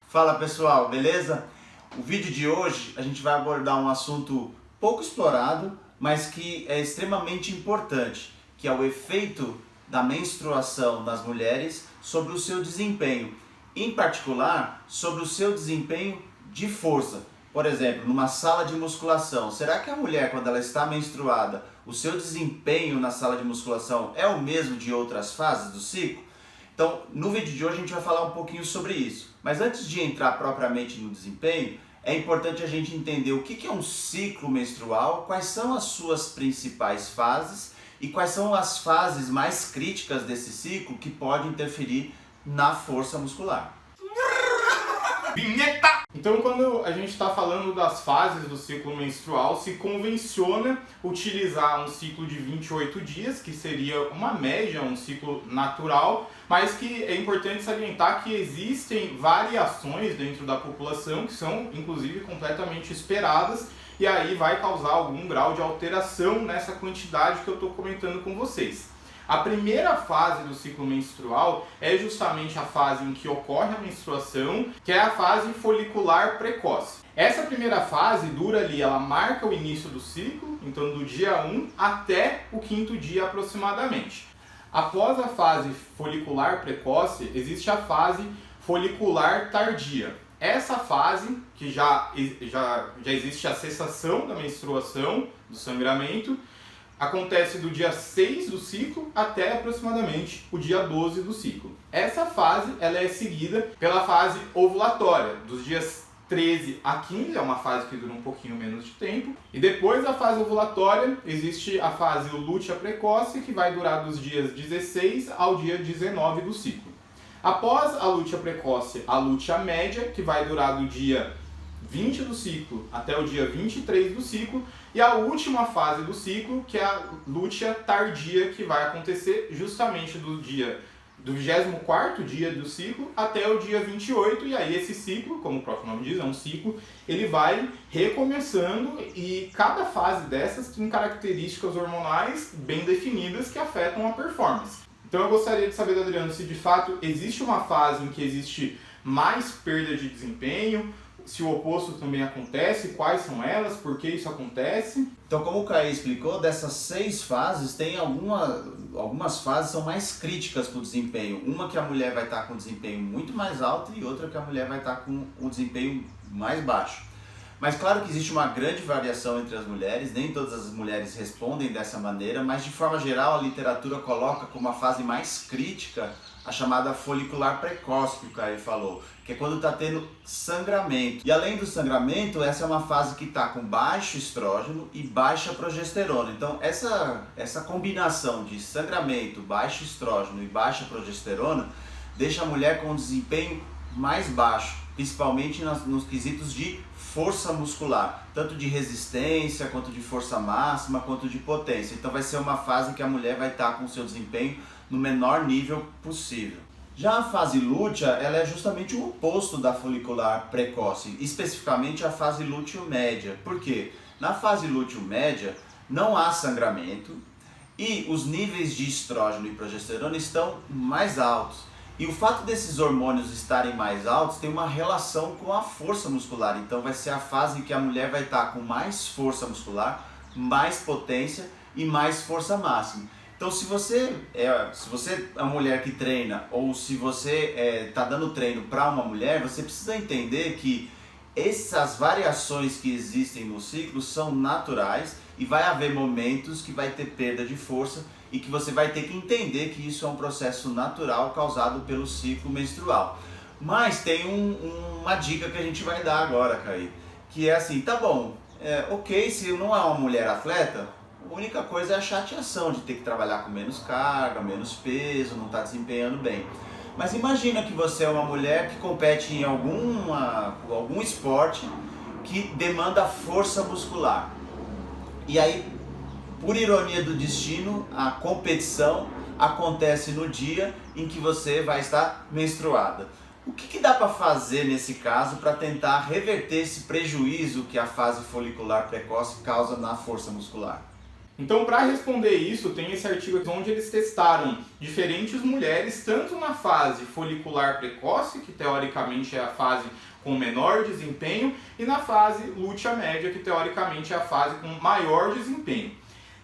Fala pessoal, beleza? O vídeo de hoje a gente vai abordar um assunto pouco explorado, mas que é extremamente importante, que é o efeito da menstruação nas mulheres sobre o seu desempenho, em particular sobre o seu desempenho de força. Por exemplo, numa sala de musculação, será que a mulher, quando ela está menstruada, o seu desempenho na sala de musculação é o mesmo de outras fases do ciclo? Então, no vídeo de hoje a gente vai falar um pouquinho sobre isso. Mas antes de entrar propriamente no desempenho, é importante a gente entender o que é um ciclo menstrual, quais são as suas principais fases e quais são as fases mais críticas desse ciclo que podem interferir na força muscular. Vinheta! Então, quando a gente está falando das fases do ciclo menstrual, se convenciona utilizar um ciclo de 28 dias, que seria uma média, um ciclo natural, mas que é importante salientar que existem variações dentro da população que são, inclusive, completamente esperadas, e aí vai causar algum grau de alteração nessa quantidade que eu estou comentando com vocês. A primeira fase do ciclo menstrual é justamente a fase em que ocorre a menstruação, que é a fase folicular precoce. Essa primeira fase dura ali, ela marca o início do ciclo, então do dia 1 até o 5º dia aproximadamente. Após a fase folicular precoce, existe a fase folicular tardia. Essa fase, que já existe a cessação da menstruação, do sangramento, acontece do dia 6 do ciclo até aproximadamente o dia 12 do ciclo. Essa fase ela é seguida pela fase ovulatória, dos dias 13 a 15, é uma fase que dura um pouquinho menos de tempo. E depois da fase ovulatória, existe a fase lútea precoce, que vai durar dos dias 16 ao dia 19 do ciclo. Após a lútea precoce, a lútea média, que vai durar do dia 20 do ciclo até o dia 23 do ciclo, e a última fase do ciclo, que é a lútea tardia, que vai acontecer justamente do 24º dia do ciclo até o dia 28, e aí esse ciclo, como o próprio nome diz, é um ciclo, ele vai recomeçando, e cada fase dessas tem características hormonais bem definidas que afetam a performance. Então eu gostaria de saber do Adriano se de fato existe uma fase em que existe mais perda de desempenho, se o oposto também acontece, quais são elas, por que isso acontece. Então, como o Caí explicou, dessas 6 fases, tem algumas fases são mais críticas para o desempenho. Uma que a mulher vai estar com desempenho muito mais alto e outra que a mulher vai estar com um desempenho mais baixo. Mas claro que existe uma grande variação entre as mulheres, nem todas as mulheres respondem dessa maneira, mas de forma geral a literatura coloca como a fase mais crítica a chamada folicular precoce, que o Caio falou, que é quando está tendo sangramento. E além do sangramento, essa é uma fase que está com baixo estrógeno e baixa progesterona. Então essa combinação de sangramento, baixo estrógeno e baixa progesterona deixa a mulher com um desempenho mais baixo, principalmente nos quesitos de força muscular, tanto de resistência, quanto de força máxima, quanto de potência. Então vai ser uma fase que a mulher vai estar com o seu desempenho no menor nível possível. Já a fase lútea, ela é justamente o oposto da folicular precoce, especificamente a fase lúteo média. Por quê? Na fase lúteo média não há sangramento e os níveis de estrógeno e progesterona estão mais altos. E o fato desses hormônios estarem mais altos tem uma relação com a força muscular. Então vai ser a fase em que a mulher vai estar com mais força muscular, mais potência e mais força máxima. Então se você é uma mulher que treina ou se você está dando treino para uma mulher, você precisa entender que essas variações que existem no ciclo são naturais e vai haver momentos que vai ter perda de força e que você vai ter que entender que isso é um processo natural causado pelo ciclo menstrual. Mas tem uma dica que a gente vai dar agora, Caí, que é assim, tá bom, ok, se não é uma mulher atleta, a única coisa é a chateação de ter que trabalhar com menos carga, menos peso, não estar desempenhando bem. Mas imagina que você é uma mulher que compete em algum esporte que demanda força muscular. E aí, por ironia do destino, a competição acontece no dia em que você vai estar menstruada. O que dá para fazer nesse caso para tentar reverter esse prejuízo que a fase folicular precoce causa na força muscular? Então, para responder isso, tem esse artigo aqui onde eles testaram diferentes mulheres, tanto na fase folicular precoce, que teoricamente é a fase com menor desempenho, e na fase lútea média, que teoricamente é a fase com maior desempenho.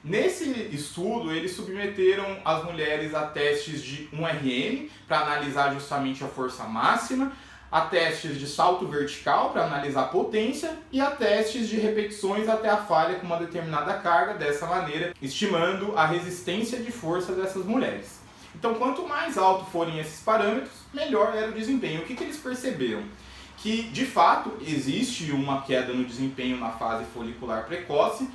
Nesse estudo, eles submeteram as mulheres a testes de 1RM, para analisar justamente a força máxima, a testes de salto vertical, para analisar a potência, e a testes de repetições até a falha com uma determinada carga, dessa maneira, estimando a resistência de força dessas mulheres. Então, quanto mais alto forem esses parâmetros, melhor era o desempenho. O que eles perceberam? Que, de fato, existe uma queda no desempenho na fase folicular precoce.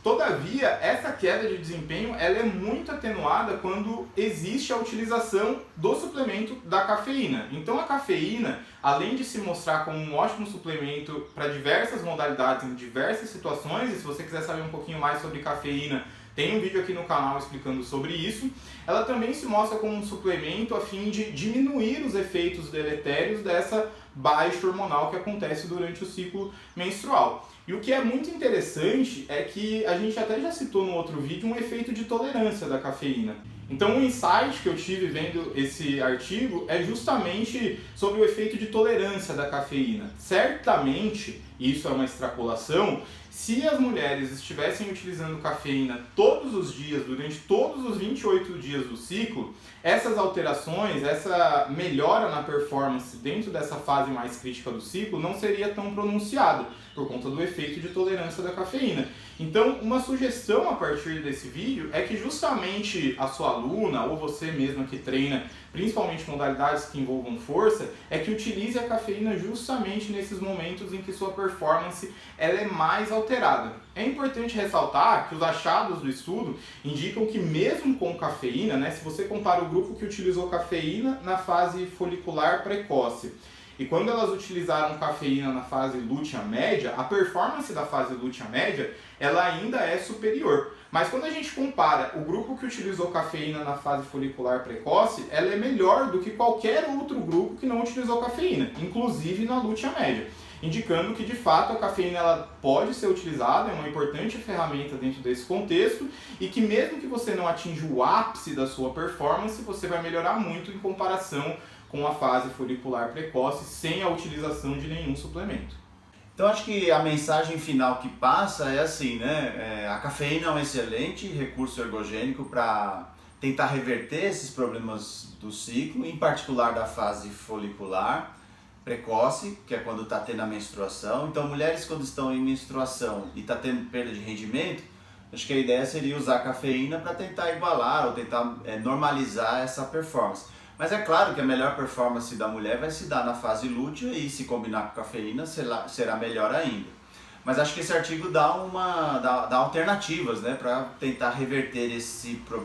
Todavia, essa queda de desempenho ela é muito atenuada quando existe a utilização do suplemento da cafeína. Então a cafeína, além de se mostrar como um ótimo suplemento para diversas modalidades, em diversas situações, e se você quiser saber um pouquinho mais sobre cafeína, tem um vídeo aqui no canal explicando sobre isso, ela também se mostra como um suplemento a fim de diminuir os efeitos deletérios dessa baixa hormonal que acontece durante o ciclo menstrual. E o que é muito interessante é que a gente até já citou no outro vídeo um efeito de tolerância da cafeína. Então, um insight que eu tive vendo esse artigo é justamente sobre o efeito de tolerância da cafeína. Certamente, isso é uma extrapolação, se as mulheres estivessem utilizando cafeína todos os dias, durante todos os 28 dias do ciclo, essas alterações, essa melhora na performance dentro dessa fase mais crítica do ciclo não seria tão pronunciada, por conta do efeito de tolerância da cafeína. Então, uma sugestão a partir desse vídeo é que justamente a sua aluna, ou você mesma que treina, principalmente modalidades que envolvam força, é que utilize a cafeína justamente nesses momentos em que sua performance ela é mais alterada. É importante ressaltar que os achados do estudo indicam que mesmo com cafeína, né, se você compara o grupo que utilizou cafeína na fase folicular precoce, e quando elas utilizaram cafeína na fase lútea média, a performance da fase lútea média ela ainda é superior. Mas quando a gente compara o grupo que utilizou cafeína na fase folicular precoce, ela é melhor do que qualquer outro grupo que não utilizou cafeína, inclusive na lútea média, indicando que de fato a cafeína ela pode ser utilizada, é uma importante ferramenta dentro desse contexto, e que mesmo que você não atinja o ápice da sua performance, você vai melhorar muito em comparação com a fase folicular precoce, sem a utilização de nenhum suplemento. Então acho que a mensagem final que passa é assim, né? A cafeína é um excelente recurso ergogênico para tentar reverter esses problemas do ciclo, em particular da fase folicular precoce, que é quando está tendo a menstruação. Então mulheres quando estão em menstruação e está tendo perda de rendimento, acho que a ideia seria usar a cafeína para tentar igualar ou tentar normalizar essa performance. Mas é claro que a melhor performance da mulher vai se dar na fase lútea e se combinar com cafeína será melhor ainda. Mas acho que esse artigo dá alternativas, né, para tentar reverter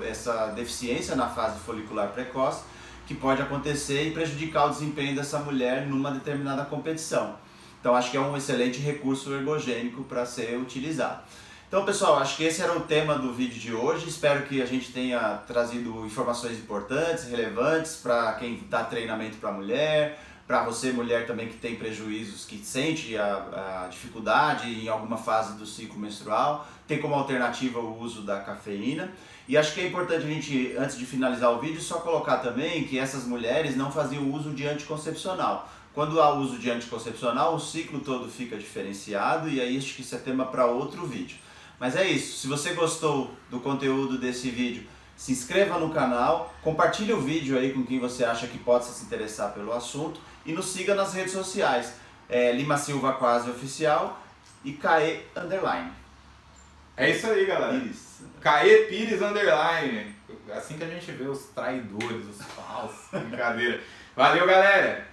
essa deficiência na fase folicular precoce que pode acontecer e prejudicar o desempenho dessa mulher numa determinada competição. Então acho que é um excelente recurso ergogênico para ser utilizado. Então pessoal, acho que esse era o tema do vídeo de hoje, espero que a gente tenha trazido informações importantes, relevantes para quem dá treinamento para mulher, para você mulher também que tem prejuízos, que sente a dificuldade em alguma fase do ciclo menstrual, tem como alternativa o uso da cafeína. E acho que é importante a gente, antes de finalizar o vídeo, só colocar também que essas mulheres não faziam uso de anticoncepcional. Quando há uso de anticoncepcional, o ciclo todo fica diferenciado e aí acho que isso é tema para outro vídeo. Mas é isso, se você gostou do conteúdo desse vídeo, se inscreva no canal, compartilhe o vídeo aí com quem você acha que possa se interessar pelo assunto e nos siga nas redes sociais, Lima Silva Quase Oficial e Caê Underline. É isso aí, galera. Pires. Caê Pires Underline. Assim que a gente vê os traidores, os falsos, brincadeira. Valeu, galera!